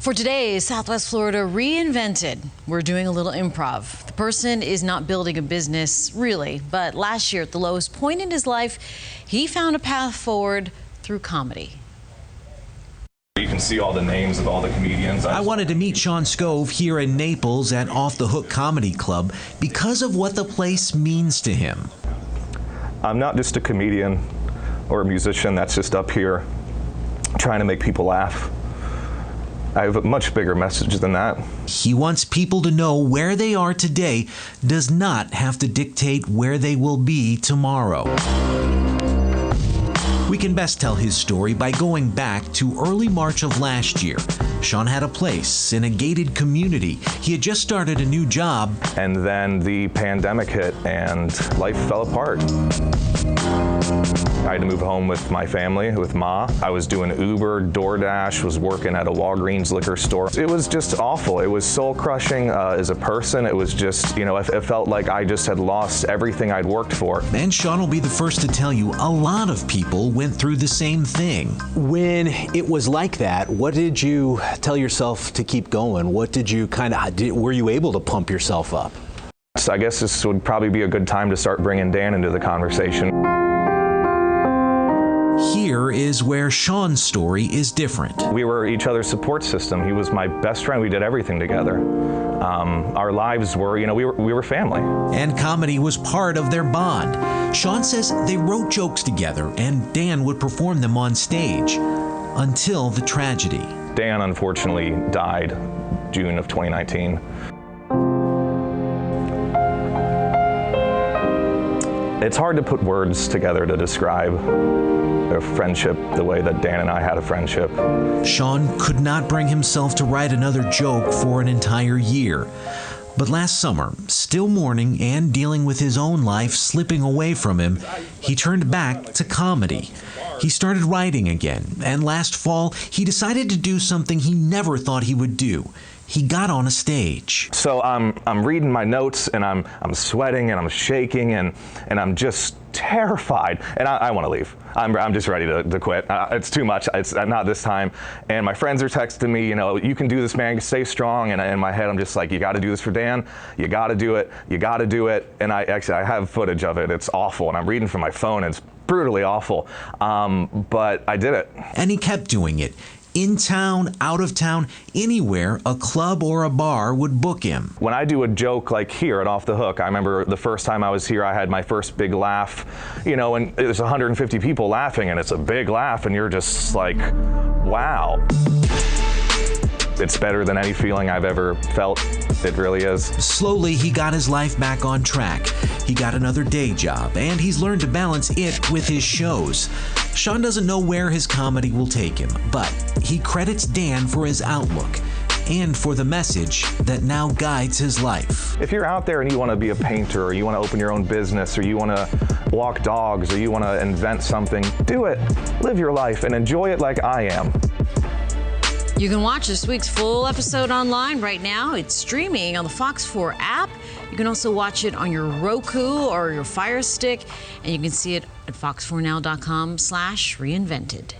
For today's Southwest Florida Reinvented, we're doing a little improv. The person is not building a business, really, but last year at the lowest point in his life, he found a path forward through comedy. You can see all the names of all the comedians. I wanted to meet Sean Skove here in Naples at Off the Hook Comedy Club because of what the place means to him. I'm not just a comedian or a musician that's just up here trying to make people laugh. I have a much bigger message than that. He wants people to know where they are today does not have to dictate where they will be tomorrow. We can best tell his story by going back to early March of last year. Sean had a place in a gated community. He had just started a new job. And then the pandemic hit and life fell apart. I had to move home with my family, with Ma. I was doing Uber, DoorDash, was working at a Walgreens liquor store. It was just awful. It was soul crushing as a person. It was just, it felt like I just had lost everything I'd worked for. And Sean will be the first to tell you a lot of people went through the same thing. When it was like that, what did you tell yourself to keep going? What did you were you able to pump yourself up? So I guess this would probably be a good time to start bringing Dan into the conversation. Here is where Sean's story is different. We were each other's support system. He was my best friend. We did everything together. Our lives were, we were family. And comedy was part of their bond. Sean says they wrote jokes together and Dan would perform them on stage until the tragedy. Dan unfortunately died June of 2019. It's hard to put words together to describe a friendship the way that Dan and I had a friendship. Sean could not bring himself to write another joke for an entire year. But last summer, still mourning and dealing with his own life slipping away from him, he turned back to comedy. He started writing again, and last fall, he decided to do something he never thought he would do. He got on a stage. So I'm reading my notes and I'm sweating and I'm shaking and I'm just terrified and I want to leave. I'm just ready to quit. It's too much. It's not this time. And my friends are texting me, you can do this, man. Stay strong. And in my head, I'm just like, you got to do this for Dan. You got to do it. You got to do it. And I have footage of it. It's awful. And I'm reading from my phone. And it's brutally awful. But I did it. And he kept doing it. In town, out of town, anywhere a club or a bar would book him. When I do a joke like here at Off the Hook, I remember the first time I was here, I had my first big laugh, and there's 150 people laughing and it's a big laugh and you're just like, wow. It's better than any feeling I've ever felt. It really is. Slowly, he got his life back on track. He got another day job, and he's learned to balance it with his shows. Sean doesn't know where his comedy will take him, but he credits Dan for his outlook and for the message that now guides his life. If you're out there and you want to be a painter, or you want to open your own business, or you want to walk dogs, or you want to invent something, do it. Live your life and enjoy it like I am. You can watch this week's full episode online right now. It's streaming on the Fox 4 app. You can also watch it on your Roku or your Fire Stick, and you can see it at fox4now.com/reinvented.